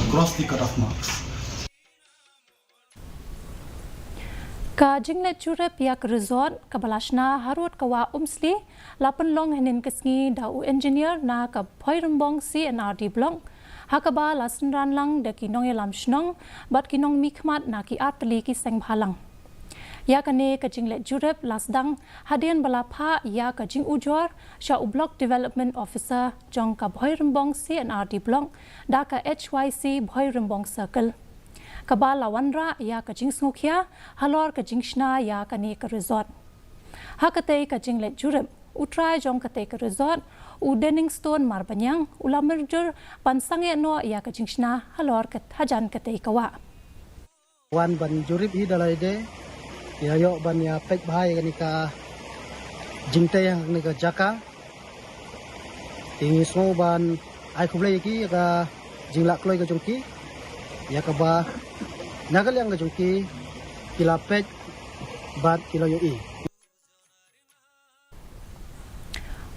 cross the cut-off marks. Ka Jingleit Jurip yak resort ka Shna Harud kawa Umsli lapan long henin kesngi dau engineer na ka Poirembong CNRD blong hakaba lasan ran lang de kinong elam shnong bat kinong mikmat na ki atli ki seng bhalang ya kane ka Jingleit Jurip lasdang hadian balapha ya ka jing ujor sha block development officer jong ka Poirembong CNRD blong da ka HYC Poirembong circle Kabala wanra ya ka jing sngukya halor ka jing Shna ya ka ni ka resort hakate ka Jingleit Jurip utrai jong kate ka resort u dening stone marbanyang ulamerjur pansange no ya ka jing Shna halor ka hajan kate kawa wan ban Jurip hi dalai de ya yo ban ya pek bhai ni ka jingte yang ni ka jaka tingi so ban ai khuble ki ka jingla kloi ka jongki ya ka ba nagal yang ka jongki kila pek bat kilo yo i